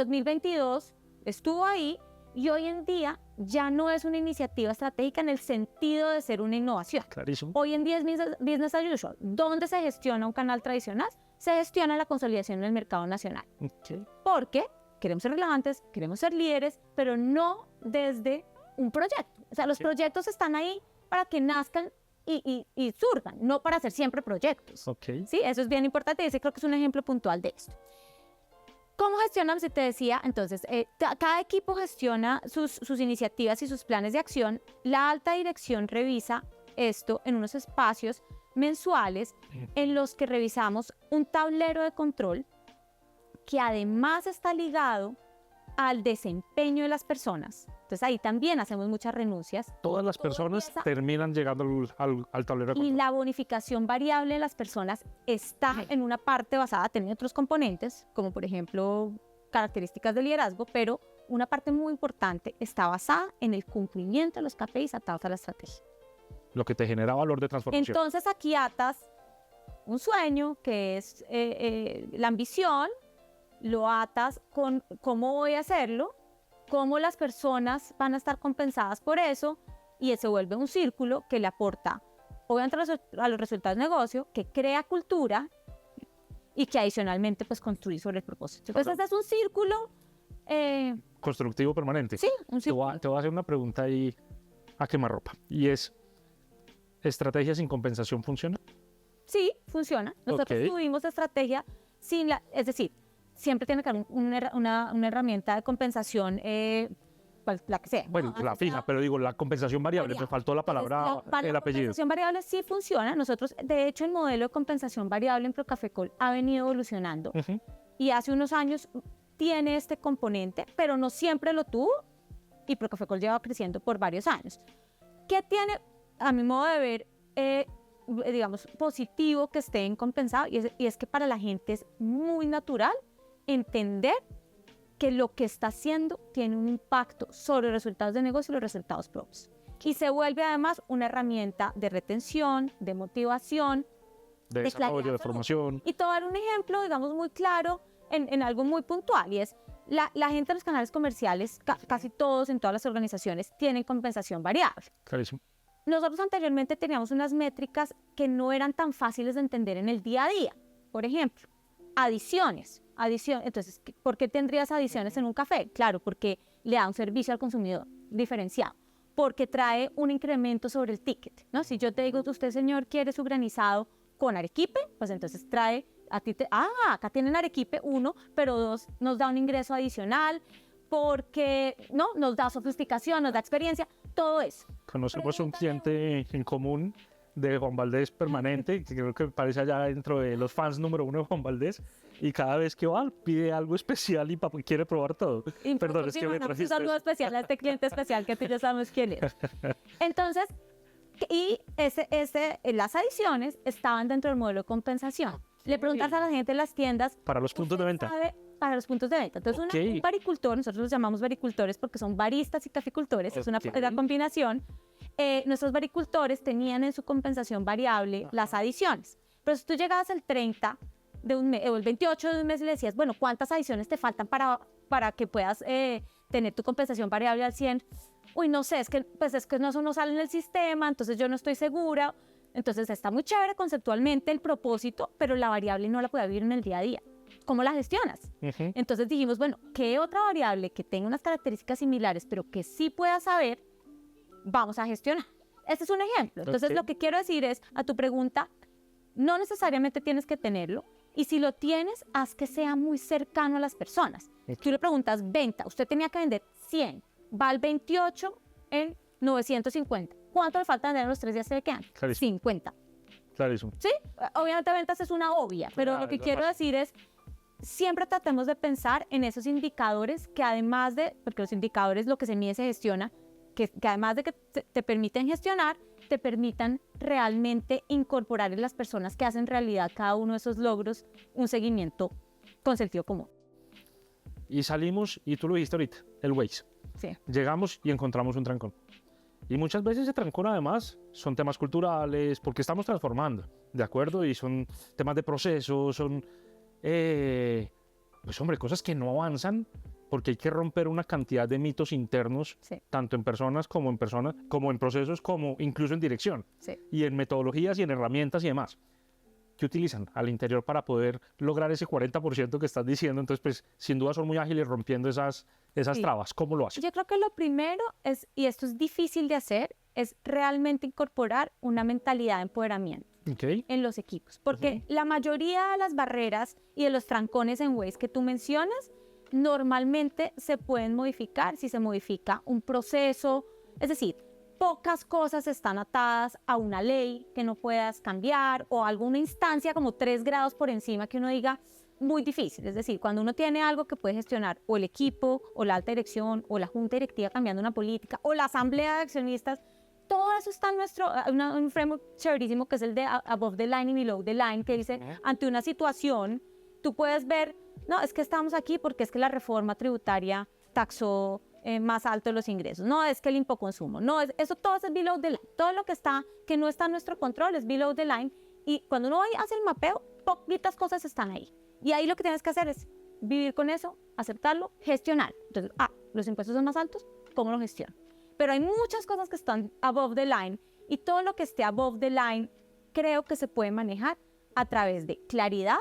2022 estuvo ahí y hoy en día ya no es una iniciativa estratégica en el sentido de ser una innovación. Clarísimo. Hoy en día es business as usual. ¿Dónde se gestiona un canal tradicional? Se gestiona la consolidación en el mercado nacional. Okay. Porque queremos ser relevantes, queremos ser líderes, pero no desde un proyecto. O sea, los proyectos están ahí para que nazcan y surjan, no para hacer siempre proyectos. Ok. Sí, eso es bien importante y ese creo que es un ejemplo puntual de esto. ¿Cómo gestionan? Si te decía, entonces, cada equipo gestiona sus iniciativas y sus planes de acción. La alta dirección revisa esto en unos espacios mensuales en los que revisamos un tablero de control que además está ligado al desempeño de las personas. Entonces ahí también hacemos muchas renuncias. Todas las personas empieza- terminan llegando al tablero de Y control. la bonificación variable de las personas está en una parte basada, tiene otros componentes, como por ejemplo características de liderazgo, pero una parte muy importante está basada en el cumplimiento de los KPIs atados a la estrategia. Lo que te genera valor de transformación. Entonces aquí atas un sueño que es la ambición, lo atas con cómo voy a hacerlo, cómo las personas van a estar compensadas por eso y se vuelve un círculo que le aporta obviamente a los resultados de negocio, que crea cultura y que adicionalmente pues construye sobre el propósito. Entonces este es un círculo, Constructivo permanente. sí, un Te voy, círculo. te voy a hacer una pregunta ahí a quemarropa. Y es, ¿estrategia sin compensación funciona? Sí, funciona. Nosotros Ok. tuvimos estrategia sin la, es decir, siempre tiene que haber una herramienta de compensación, la que sea. Bueno, ¿no? la fija, pero digo, la compensación variable. Me faltó la palabra, La el apellido. compensación variable sí funciona. Nosotros, de hecho, el modelo de compensación variable en Procafecol ha venido evolucionando Ujú. y hace unos años tiene este componente, pero no siempre lo tuvo y Procafecol lleva creciendo por varios años. ¿Qué tiene, a mi modo de ver, digamos, positivo que estén compensados, y es que para la gente es muy natural entender que lo que está haciendo tiene un impacto sobre los resultados de negocio y los resultados propios. Y se vuelve además una herramienta de retención, de motivación, De desarrollo, de formación. Y te voy a dar un ejemplo, digamos, muy claro en algo muy puntual, y es la gente de los canales comerciales, casi todos en todas las organizaciones, tienen compensación variable. Clarísimo. Nosotros anteriormente teníamos unas métricas que no eran tan fáciles de entender en el día a día. Por ejemplo, adiciones. Entonces, ¿por qué tendrías adiciones en un café? Claro, porque le da un servicio al consumidor diferenciado, porque trae un incremento sobre el ticket, ¿no? Si yo te digo, usted, señor, quiere su granizado con arequipe, pues entonces trae acá tienen arequipe 1, pero 2 nos da un ingreso adicional, porque no nos da sofisticación, nos da experiencia, todo eso. Conocemos un cliente en común de Juan Valdés permanente, que creo que parece allá dentro de los fans número 1 de Juan Valdés, y cada vez que va pide algo especial y quiere probar todo. Perdón, es que me trajiste. Un saludo especial a este cliente especial que tú ya sabes quién es. Entonces, y las adiciones estaban dentro del modelo de compensación. Le preguntas a la gente en las tiendas. Para los puntos de venta. Para los puntos de venta. Entonces, un baricultor, nosotros los llamamos baricultores porque son baristas y caficultores, es una combinación. Nuestros baricultores tenían en su compensación variable las adiciones. Pero si tú llegabas el 30 de un mes o el 28 de un mes y le decías, bueno, ¿cuántas adiciones te faltan para que puedas tener tu compensación variable al 100? Uy, no sé, es que eso no sale en el sistema, entonces yo no estoy segura. Entonces está muy chévere conceptualmente el propósito, pero la variable no la puede vivir en el día a día. ¿Cómo la gestionas? Entonces dijimos, bueno, ¿qué otra variable que tenga unas características similares, pero que sí pueda saber, vamos a gestionar? Este es un ejemplo. Entonces lo que quiero decir es, a tu pregunta, no necesariamente tienes que tenerlo, y si lo tienes, haz que sea muy cercano a las personas. Tú le preguntas, venta, usted tenía que vender 100, va al 28 en 950. ¿Cuánto le falta vender en los 3 días que le quedan? Clarísimo. 50. Clarísimo. Sí, obviamente ventas es una obvia, pero lo que quiero decir es, siempre tratemos de pensar en esos indicadores que además de, porque los indicadores lo que se mide se gestiona, que además de que te permiten gestionar, te permitan realmente incorporar en las personas que hacen realidad cada uno de esos logros un seguimiento con sentido común. Y salimos, y tú lo dijiste ahorita, el Waze. Sí. Llegamos y encontramos un trancón. Y muchas veces ese trancón además son temas culturales, porque estamos transformando, ¿de acuerdo? Y son temas de proceso, son, pues hombre, cosas que no avanzan, porque hay que romper una cantidad de mitos internos, tanto en personas, como en procesos, como incluso en dirección, y en metodologías y en herramientas y demás. ¿Qué utilizan al interior para poder lograr ese 40% que estás diciendo? Entonces, pues, sin duda son muy ágiles rompiendo esas trabas. ¿Cómo lo hacen? Yo creo que lo primero es, y esto es difícil de hacer, es realmente incorporar una mentalidad de empoderamiento en los equipos. Porque la mayoría de las barreras y de los trancones en Waze que tú mencionas, normalmente se pueden modificar si se modifica un proceso. Es decir, pocas cosas están atadas a una ley que no puedas cambiar o alguna instancia como 3 grados por encima que uno diga muy difícil. Es decir, cuando uno tiene algo que puede gestionar o el equipo o la alta dirección o la junta directiva cambiando una política o la asamblea de accionistas, todo eso está en un framework chéverísimo que es el de above the line y below the line, que dice ante una situación tú puedes ver, no, es que estamos aquí porque es que la reforma tributaria taxó más alto los ingresos, no es que el impoconsumo, no, eso todo es below the line, todo lo que no está en nuestro control es below the line, y cuando uno hace el mapeo, poquitas cosas están ahí, y ahí lo que tienes que hacer es vivir con eso, aceptarlo, gestionar. Entonces, los impuestos son más altos, ¿cómo lo gestiono? Pero hay muchas cosas que están above the line, y todo lo que esté above the line creo que se puede manejar a través de claridad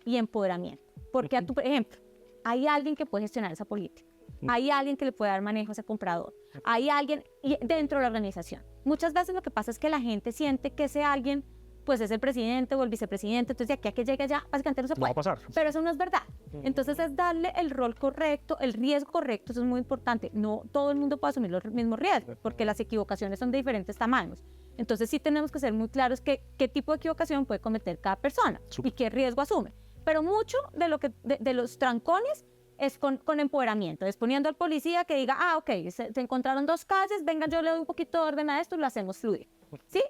y empoderamiento, porque por ejemplo, hay alguien que puede gestionar esa política. Hay alguien que le puede dar manejo a ese comprador. Hay alguien dentro de la organización. Muchas veces lo que pasa es que la gente siente que ese alguien pues es el presidente o el vicepresidente, entonces de aquí a que llegue allá, básicamente no se puede. No va a pasar. Pero eso no es verdad. Entonces es darle el rol correcto, el riesgo correcto, eso es muy importante. No todo el mundo puede asumir los mismos riesgos, porque las equivocaciones son de diferentes tamaños. Entonces sí tenemos que ser muy claros qué tipo de equivocación puede cometer cada persona y qué riesgo asume. Pero mucho de los trancones es con empoderamiento, es poniendo al policía que diga, ok, se encontraron 2 calles, venga, yo le doy un poquito de orden a esto y lo hacemos fluir, ¿sí?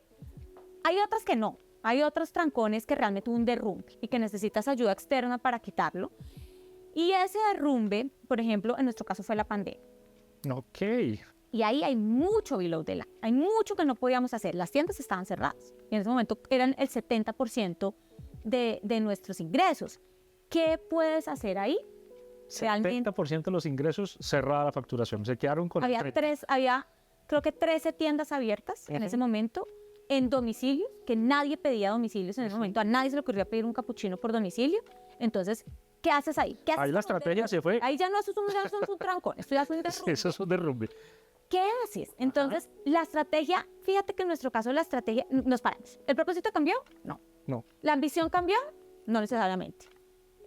Hay otras que no. Hay otros trancones que realmente un derrumbe y que necesitas ayuda externa para quitarlo. Y ese derrumbe, por ejemplo, en nuestro caso fue la pandemia. Ok. Y ahí hay mucho below the line. Hay mucho que no podíamos hacer. Las tiendas estaban cerradas. Y en ese momento eran el 70% de nuestros ingresos. ¿Qué puedes hacer ahí? Realmente 70% de los ingresos cerrada la facturación. Se quedaron con el 30. había creo que 13 tiendas abiertas en ese momento en domicilio, que nadie pedía domicilios en ese momento. A nadie se le ocurría pedir un capuchino por domicilio. Entonces, ¿qué haces ahí? ¿Qué haces Ahí la estrategia se fue. Ahí ya no es un trancón, esto ya es un derrumbe. Eso es un derrumbe. ¿Qué haces? Entonces, la estrategia, fíjate que en nuestro caso la estrategia, nos paramos. ¿El propósito cambió? No. No. ¿La ambición cambió? No necesariamente.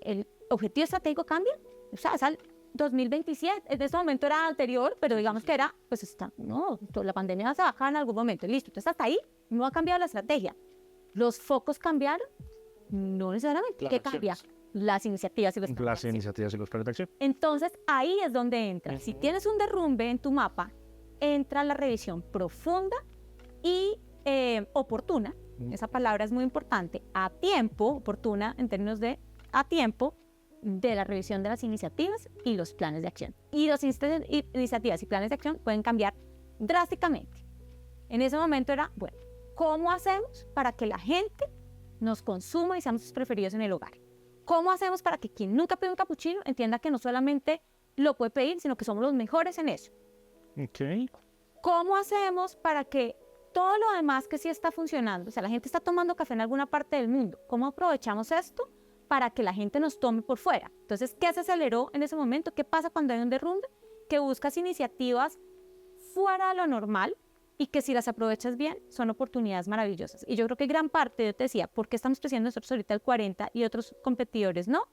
¿El objetivo estratégico cambia? O sea, es al 2027. En este momento era anterior, pero digamos que era, pues está, no, la pandemia se va a acabar en algún momento. Listo, entonces hasta ahí no ha cambiado la estrategia. ¿Los focos cambiaron? No necesariamente. ¿Qué cambia? Las iniciativas y los planes de Las acción. iniciativas y los planes de acción. Entonces, ahí es donde entra. Si tienes un derrumbe en tu mapa, entra la revisión profunda y oportuna. Esa palabra es muy importante. A tiempo, oportuna en términos de a tiempo, de la revisión de las iniciativas y los planes de acción. Y las iniciativas y planes de acción pueden cambiar drásticamente. En ese momento era, bueno, ¿cómo hacemos para que la gente nos consuma y seamos sus preferidos en el hogar? ¿Cómo hacemos para que quien nunca pide un capuchino entienda que no solamente lo puede pedir, sino que somos los mejores en eso? Ok. ¿Cómo hacemos para que todo lo demás que sí está funcionando, o sea, la gente está tomando café en alguna parte del mundo, ¿cómo aprovechamos esto para que la gente nos tome por fuera? Entonces, ¿qué se aceleró en ese momento? ¿Qué pasa cuando hay un derrumbe? Que buscas iniciativas fuera de lo normal y que si las aprovechas bien, son oportunidades maravillosas. Y yo creo que gran parte, yo te decía, ¿por qué estamos creciendo nosotros ahorita el 40 y otros competidores no?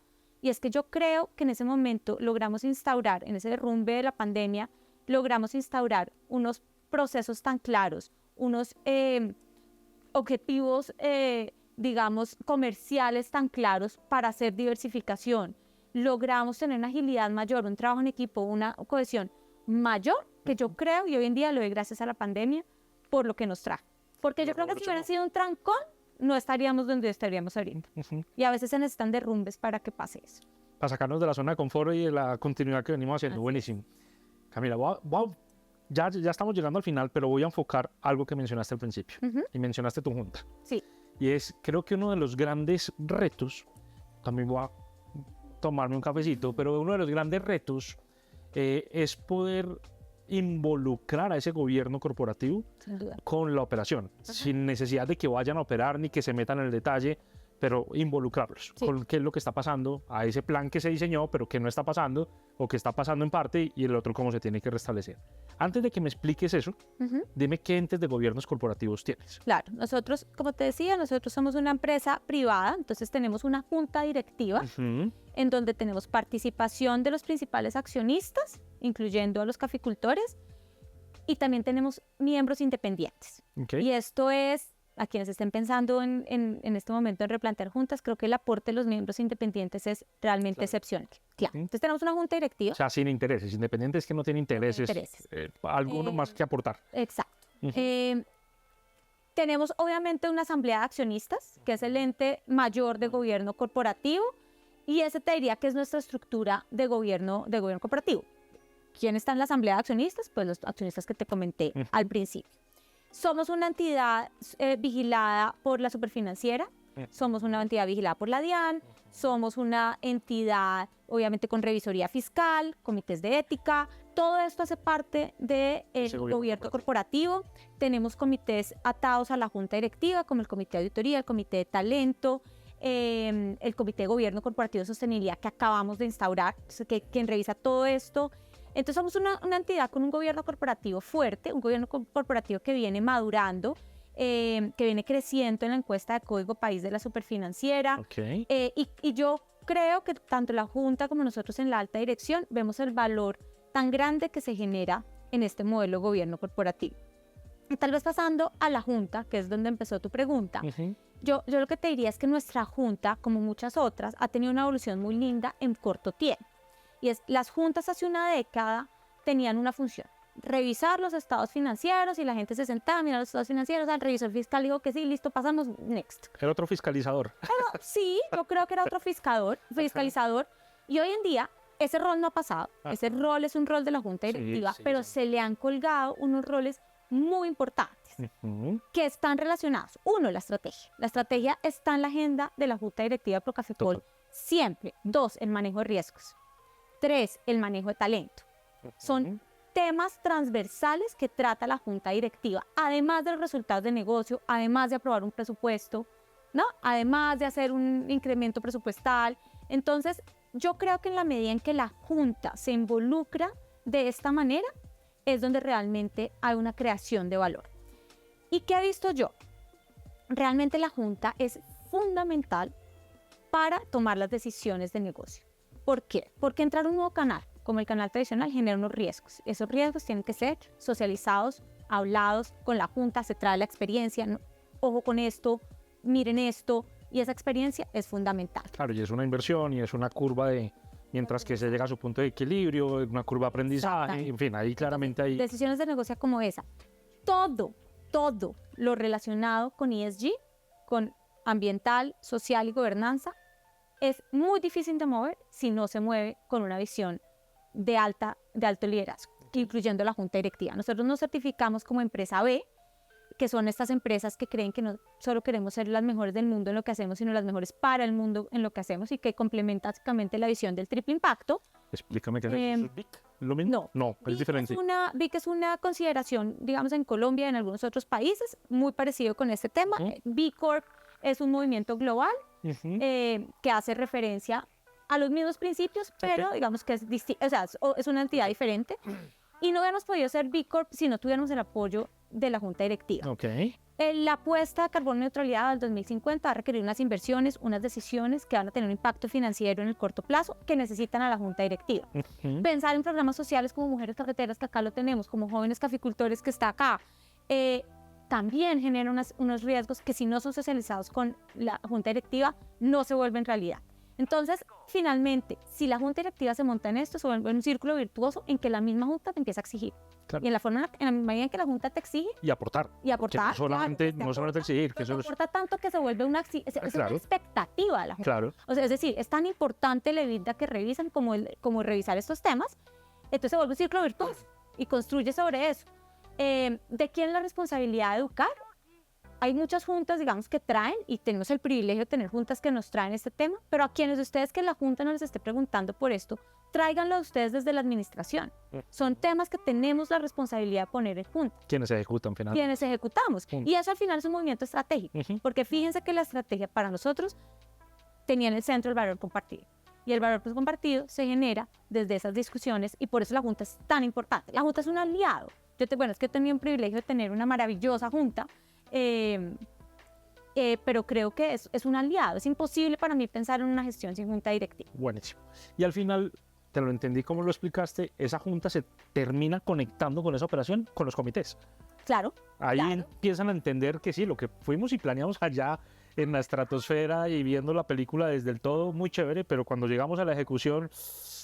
Y es que yo creo que en ese momento logramos instaurar, en ese derrumbe de la pandemia, logramos instaurar unos procesos tan claros, unos objetivos, digamos, comerciales tan claros para hacer diversificación. Logramos tener una agilidad mayor, un trabajo en equipo, una cohesión mayor, que yo creo, y hoy en día lo doy gracias a la pandemia, por lo que nos trajo. Porque yo creo que si hubiera sido un trancón, no estaríamos donde estaríamos ahorita. Y a veces se necesitan derrumbes para que pase eso. Para sacarnos de la zona de confort y de la continuidad que venimos haciendo. Así Buenísimo. Camila, ya estamos llegando al final, pero voy a enfocar algo que mencionaste al principio. Y mencionaste tu junta. Sí. Y es, creo que uno de los grandes retos, también voy a tomarme un cafecito, pero uno de los grandes retos es poder involucrar a ese gobierno corporativo Sin duda. con la operación, sin necesidad de que vayan a operar ni que se metan en el detalle, pero involucrarlos Sí. con qué es lo que está pasando, a ese plan que se diseñó, pero que no está pasando, o que está pasando en parte, y el otro cómo se tiene que restablecer. Antes de que me expliques eso, dime qué entes de gobiernos corporativos tienes. Claro, nosotros, como te decía, nosotros somos una empresa privada, entonces tenemos una junta directiva en donde tenemos participación de los principales accionistas, incluyendo a los caficultores, y también tenemos miembros independientes. Okay. Y esto es, a quienes estén pensando en este momento en replantear juntas, creo que el aporte de los miembros independientes es realmente excepcional. Claro. Entonces tenemos una junta directiva. O sea, sin intereses, independientes que no tienen intereses, alguno más que aportar. Exacto. Tenemos obviamente una asamblea de accionistas, que es el ente mayor de gobierno corporativo, y ese te diría que es nuestra estructura de gobierno corporativo. ¿Quién está en la asamblea de accionistas? Pues los accionistas que te comenté al principio. Somos una entidad vigilada por la Superfinanciera, somos una entidad vigilada por la DIAN, somos una entidad obviamente con revisoría fiscal, comités de ética, todo esto hace parte del gobierno corporativo. Tenemos comités atados a la junta directiva, como el comité de auditoría, el comité de talento, el comité de gobierno corporativo de sostenibilidad que acabamos de instaurar, quien revisa todo esto. Entonces somos una entidad con un gobierno corporativo fuerte, un gobierno corporativo que viene madurando, que viene creciendo en la encuesta de Código País de la Superfinanciera. Okay. Y yo creo que tanto la Junta como nosotros en la alta dirección vemos el valor tan grande que se genera en este modelo de gobierno corporativo. Y tal vez pasando a la Junta, que es donde empezó tu pregunta, yo lo que te diría es que nuestra Junta, como muchas otras, ha tenido una evolución muy linda en corto tiempo. Y es, las juntas hace una década tenían una función, revisar los estados financieros y la gente se sentaba a mirar los estados financieros, el revisor fiscal dijo que sí, listo, pasamos, next. Era otro fiscalizador. Pero sí, yo creo que era otro fiscalizador, y hoy en día ese rol no ha pasado, ese rol es un rol de la Junta Directiva, pero se le han colgado unos roles muy importantes que están relacionados. Uno, la estrategia. La estrategia está en la agenda de la Junta Directiva de Procafecol siempre. 2, el manejo de riesgos. 3, el manejo de talento. Son temas transversales que trata la Junta Directiva, además de los resultados de negocio, además de aprobar un presupuesto, ¿no? Además de hacer un incremento presupuestal. Entonces, yo creo que en la medida en que la Junta se involucra de esta manera, es donde realmente hay una creación de valor. ¿Y qué he visto yo? Realmente la Junta es fundamental para tomar las decisiones de negocio. ¿Por qué? Porque entrar a un nuevo canal, como el canal tradicional, genera unos riesgos. Esos riesgos tienen que ser socializados, hablados con la Junta, se trae la experiencia, ¿no? Ojo con esto, miren esto, y esa experiencia es fundamental. Claro, y es una inversión y es una curva de, mientras que se llega a su punto de equilibrio, una curva de aprendizaje, en fin, ahí claramente hay... Decisiones de negocio como esa. Todo lo relacionado con ESG, con ambiental, social y gobernanza, es muy difícil de mover si no se mueve con una visión de alto liderazgo, incluyendo la Junta Directiva. Nosotros nos certificamos como empresa B, que son estas empresas que creen que no solo queremos ser las mejores del mundo en lo que hacemos, sino las mejores para el mundo en lo que hacemos, y que complementa básicamente la visión del triple impacto. Explícame qué es BIC. ¿Lo mismo? No, es diferente. BIC es una consideración, digamos, en Colombia y en algunos otros países, muy parecido con este tema. B Corp es un movimiento global que hace referencia a los mismos principios, pero digamos que es distinto, o sea, es una entidad diferente. Y no hubiéramos podido ser B Corp si no tuviéramos el apoyo de la Junta Directiva. La apuesta a carbono neutralidad al 2050 va a requerir unas inversiones, unas decisiones que van a tener un impacto financiero en el corto plazo que necesitan a la Junta Directiva. Pensar en programas sociales como Mujeres Cafeteras, que acá lo tenemos, como Jóvenes Caficultores, que está acá, también genera unos riesgos que, si no son socializados con la Junta Directiva, no se vuelven realidad. Entonces, finalmente, si la Junta Directiva se monta en esto, se vuelve un círculo virtuoso en que la misma Junta te empieza a exigir. Claro. Y en la medida en que la Junta te exige... Y aportar. No solamente exigir. Que eso aporta tanto que se vuelve una expectativa de la Junta. Claro. O sea, es decir, es tan importante el EBITDA que revisan como revisar estos temas. Entonces se vuelve un círculo virtuoso y construye sobre eso. ¿De quién es la responsabilidad de educar? Hay muchas juntas, digamos, que traen, y tenemos el privilegio de tener juntas que nos traen este tema, pero a quienes de ustedes que la Junta no les esté preguntando por esto, tráiganlo a ustedes desde la administración. Son temas que tenemos la responsabilidad de poner en junta. Quienes ejecutan finalmente. Quienes ejecutamos. Y eso al final es un movimiento estratégico, porque fíjense que la estrategia para nosotros tenía en el centro el valor compartido. Y el valor compartido se genera desde esas discusiones, y por eso la Junta es tan importante. La Junta es un aliado. Es que he tenido un privilegio de tener una maravillosa Junta, pero creo que es un aliado. Es imposible para mí pensar en una gestión sin Junta Directiva. Buenísimo. Y al final, te lo entendí como lo explicaste, esa Junta se termina conectando con esa operación, con los comités. Claro. Ahí empiezan a entender que sí, lo que fuimos y planeamos allá en la estratosfera y viendo la película desde el todo, muy chévere, pero cuando llegamos a la ejecución,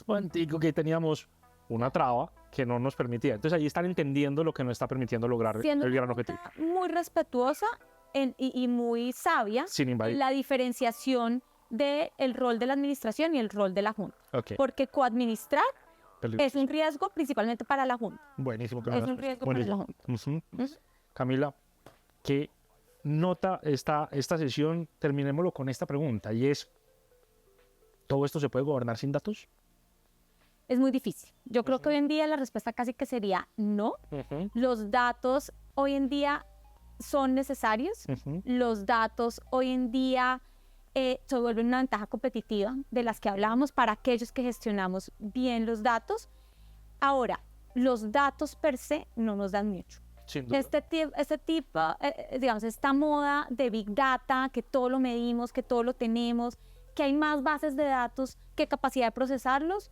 antico, que teníamos una traba que no nos permitía. Entonces ahí están entendiendo lo que nos está permitiendo lograr el gran objetivo. Muy respetuosa y muy sabia, sin invadir, la diferenciación del rol de la administración y el rol de la Junta. Porque coadministrar es un riesgo principalmente para la Junta. Buenísimo. Es un riesgo para la Junta. Camila, ¿qué nota esta sesión? Terminémoslo con esta pregunta, y es, ¿todo esto se puede gobernar sin datos? Es muy difícil. Yo creo que hoy en día la respuesta casi que sería no. Los datos hoy en día son necesarios. Los datos hoy en día se vuelven una ventaja competitiva de las que hablábamos para aquellos que gestionamos bien los datos. Ahora, los datos per se no nos dan mucho. Digamos, esta moda de Big Data, que todo lo medimos, que todo lo tenemos, que hay más bases de datos que capacidad de procesarlos,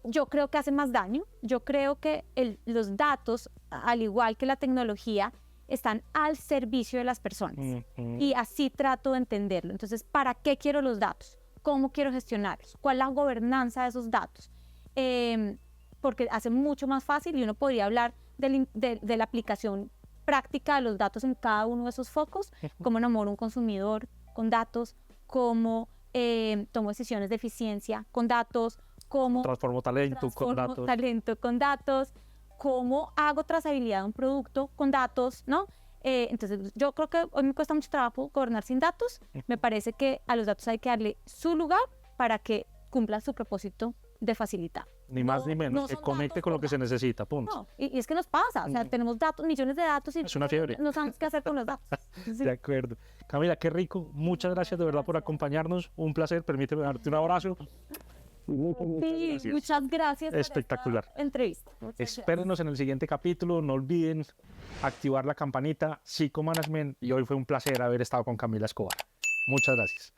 yo creo que hace más daño. Yo creo que los datos, al igual que la tecnología, están al servicio de las personas. Y así trato de entenderlo. Entonces, ¿para qué quiero los datos? ¿Cómo quiero gestionarlos? ¿Cuál es la gobernanza de esos datos? Porque hace mucho más fácil, y uno podría hablar de la aplicación práctica de los datos en cada uno de esos focos, cómo enamoro a un consumidor con datos, cómo tomo decisiones de eficiencia con datos, cómo Transformo talento con transformo datos. talento con datos, cómo hago trazabilidad de un producto con datos, ¿no? Entonces, yo creo que hoy me cuesta mucho trabajo gobernar sin datos. Me parece que a los datos hay que darle su lugar para que cumplan su propósito de facilitar. Ni más ni menos, no que son conecte datos con lo por que se necesita, punto. No, y es que nos pasa, o sea, tenemos datos, millones de datos y Es una fiebre. no sabemos qué hacer con los datos. Sí. De acuerdo. Camila, qué rico. Muchas gracias de verdad por acompañarnos. Un placer. Permíteme darte un abrazo. Sí, muchas gracias Espectacular. por esta entrevista. Muchas gracias. Espérenos en el siguiente capítulo. No olviden activar la campanita Psicomanagement. Y hoy fue un placer haber estado con Camila Escobar. Muchas gracias.